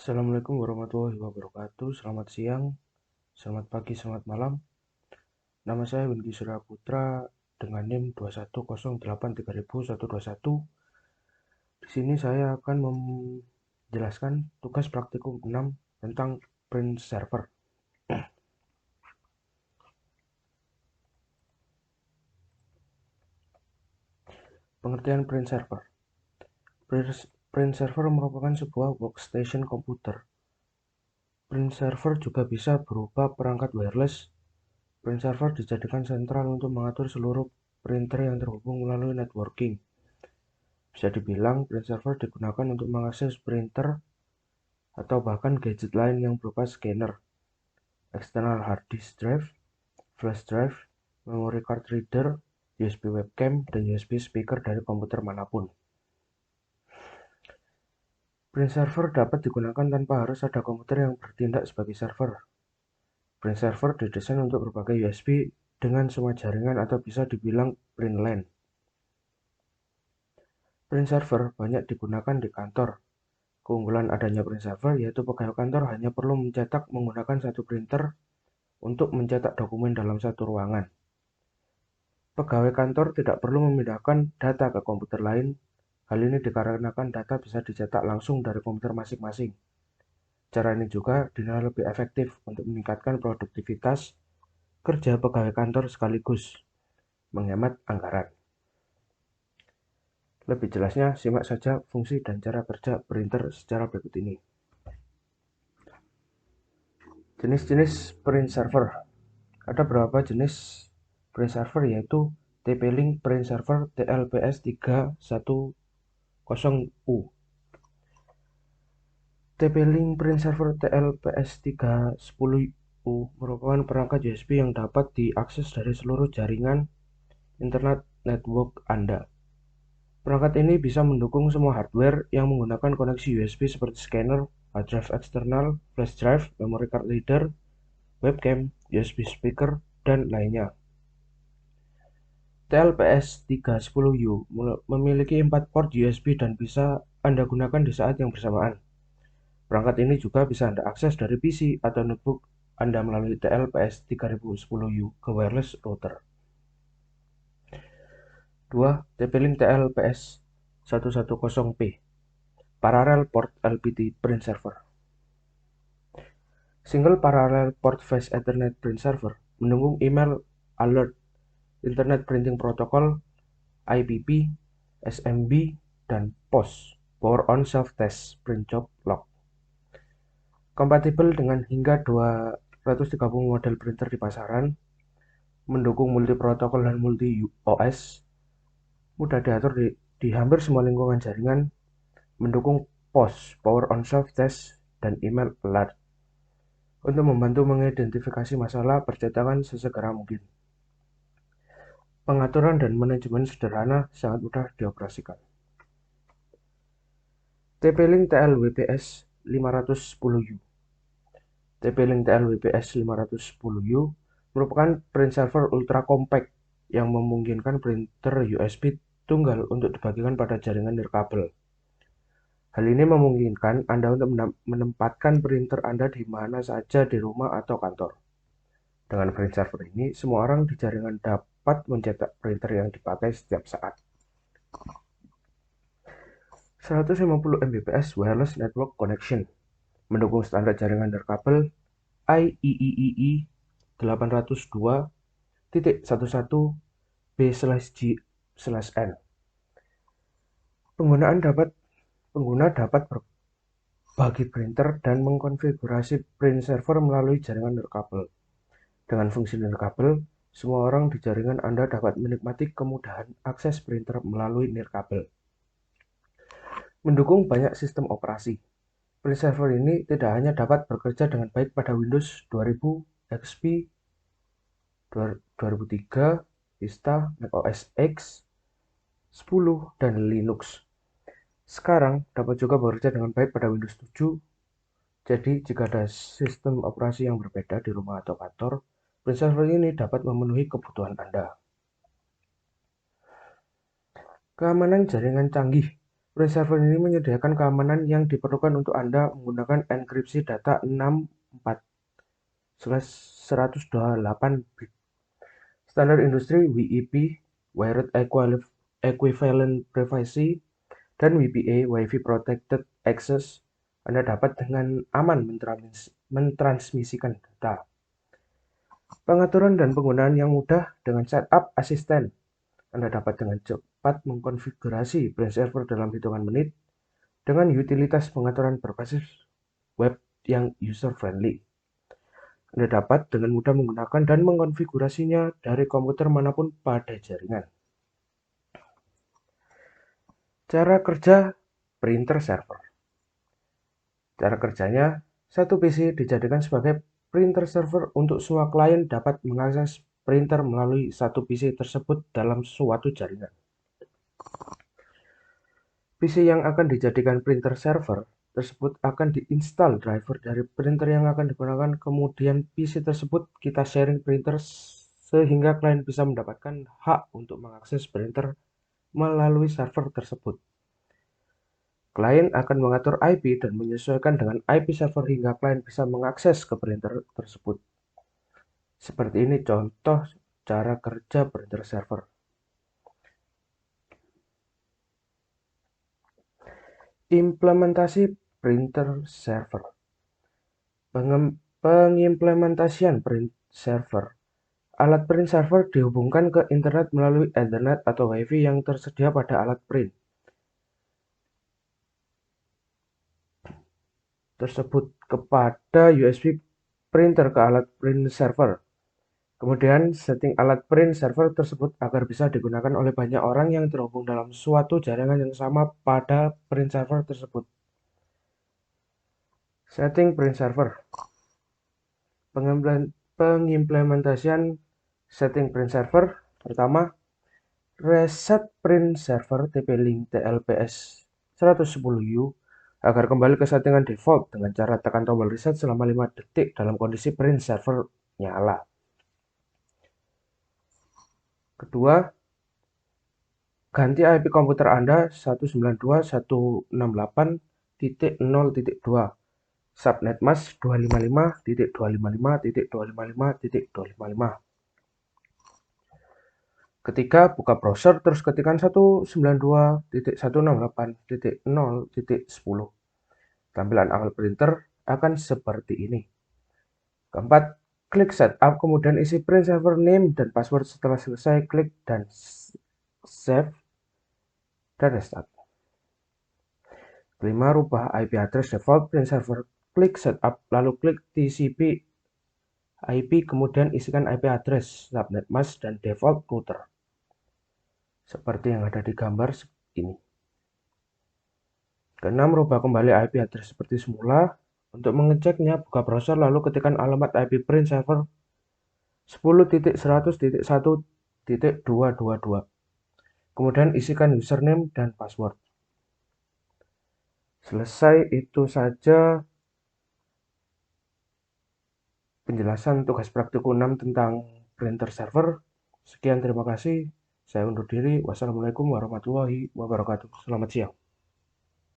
Assalamualaikum warahmatullahi wabarakatuh. Selamat siang, selamat pagi, selamat malam. Nama saya Winky Surya Putra dengan NIM 210833121. Di sini saya akan menjelaskan tugas praktikum 6 tentang print server. Pengertian print server. Print server merupakan sebuah workstation komputer. Print server juga bisa berupa perangkat wireless. Print server dijadikan sentral untuk mengatur seluruh printer yang terhubung melalui networking. Bisa dibilang, print server digunakan untuk mengakses printer atau bahkan gadget lain yang berupa scanner, external hard disk drive, flash drive, memory card reader, USB webcam, dan USB speaker dari komputer manapun. Print server dapat digunakan tanpa harus ada komputer yang bertindak sebagai server. Print server didesain untuk berbagai USB dengan semua jaringan atau bisa dibilang print LAN. Print server banyak digunakan di kantor. Keunggulan adanya print server yaitu pegawai kantor hanya perlu mencetak menggunakan satu printer untuk mencetak dokumen dalam satu ruangan. Pegawai kantor tidak perlu memindahkan data ke komputer lain. Hal ini dikarenakan data bisa dicetak langsung dari komputer masing-masing. Cara ini juga dinilai lebih efektif untuk meningkatkan produktivitas kerja pegawai kantor sekaligus menghemat anggaran. Lebih jelasnya, simak saja fungsi dan cara kerja printer secara berikut ini. Jenis-jenis print server. Ada beberapa jenis print server yaitu TP-Link Print Server TLPS 310U. TP-Link Print Server TLPS 310U merupakan perangkat USB yang dapat diakses dari seluruh jaringan internet network Anda. Perangkat ini bisa mendukung semua hardware yang menggunakan koneksi USB seperti scanner, hard drive eksternal, flash drive, memory card reader, webcam, USB speaker, dan lainnya. TLPS 310U memiliki 4 port USB dan bisa Anda gunakan di saat yang bersamaan. Perangkat ini juga bisa Anda akses dari PC atau notebook Anda melalui TLPS 3010U ke wireless router. 2. TP-Link TLPS 110P Parallel Port LPT Print Server. Single Parallel Port Fast Ethernet Print Server mendukung email alert, Internet Printing Protocol, IPP, SMB, dan POS Power On Self Test Print Job Log. Kompatibel dengan hingga 230 model printer di pasaran, mendukung multi protokol dan multi OS, mudah diatur di hampir semua lingkungan jaringan, mendukung POS Power On Self Test dan email alert untuk membantu mengidentifikasi masalah percetakan sesegera mungkin. Pengaturan dan manajemen sederhana sangat mudah dioperasikan. TP-Link TLWPS 510U. TP-Link TLWPS 510U merupakan print server ultra compact yang memungkinkan printer USB tunggal untuk dibagikan pada jaringan nirkabel. Hal ini memungkinkan Anda untuk menempatkan printer Anda di mana saja di rumah atau kantor. Dengan print server ini, semua orang di jaringan dapat mencetak printer yang dipakai setiap saat. 150 Mbps Wireless Network Connection mendukung standar jaringan nirkabel IEEE 802.11b/G/N. Pengguna dapat berbagi printer dan mengkonfigurasi print server melalui jaringan nirkabel. Dengan fungsi nirkabel, semua orang di jaringan Anda dapat menikmati kemudahan akses printer melalui nirkabel. Mendukung banyak sistem operasi. Print server ini tidak hanya dapat bekerja dengan baik pada Windows 2000, XP, 2003, Vista, macOS X, 10, dan Linux. Sekarang dapat juga bekerja dengan baik pada Windows 7. Jadi, jika ada sistem operasi yang berbeda di rumah atau kantor, print server ini dapat memenuhi kebutuhan Anda. Keamanan jaringan canggih. Print server ini menyediakan keamanan yang diperlukan untuk Anda menggunakan enkripsi data 64/128 bit. Standar industri WEP, Wired Equivalent Privacy, dan WPA, Wi-Fi Protected Access, Anda dapat dengan aman mentransmisikan data. Pengaturan dan penggunaan yang mudah dengan setup asisten. Anda dapat dengan cepat mengkonfigurasi print server dalam hitungan menit dengan utilitas pengaturan berbasis web yang user-friendly. Anda dapat dengan mudah menggunakan dan mengkonfigurasinya dari komputer manapun pada jaringan. Cara kerja printer server. Cara kerjanya, satu PC dijadikan sebagai printer server untuk semua klien dapat mengakses printer melalui satu PC tersebut dalam suatu jaringan. PC yang akan dijadikan printer server tersebut akan diinstal driver dari printer yang akan digunakan, kemudian PC tersebut kita sharing printer sehingga klien bisa mendapatkan hak untuk mengakses printer melalui server tersebut. Klien akan mengatur IP dan menyesuaikan dengan IP server hingga klien bisa mengakses ke printer tersebut. Seperti ini contoh cara kerja printer server. Implementasi printer server. Pengimplementasian print server. Alat print server dihubungkan ke internet melalui Ethernet atau Wi-Fi yang tersedia pada alat print tersebut kepada USB printer ke alat print server. Kemudian setting alat print server tersebut agar bisa digunakan oleh banyak orang yang terhubung dalam suatu jaringan yang sama pada print server tersebut. Setting print server. Pengimplementasian setting print server. Pertama, reset print server TP-Link TLPS 110U agar kembali ke settingan default dengan cara tekan tombol reset selama 5 detik dalam kondisi print server nyala. Kedua, ganti IP komputer Anda 192.168.0.2 subnet mask 255.255.255.255. Ketika buka browser, terus ketikkan 192.168.0.10. Tampilan awal printer akan seperti ini. Keempat, klik setup, kemudian isi print server name dan password. Setelah selesai, klik dan save dan restart. Kelima, rubah IP address default print server. Klik setup, lalu klik TCP IP, kemudian isikan IP address, subnet mask, dan default router. Seperti yang ada di gambar ini. Keenam, rubah kembali IP address seperti semula. Untuk mengeceknya, buka browser lalu ketikkan alamat IP print server 10.100.1.222. Kemudian isikan username dan password. Selesai, itu saja penjelasan tugas praktikum 6 tentang printer server. Sekian, terima kasih. Saya undur diri. Wassalamualaikum warahmatullahi wabarakatuh. Selamat siang.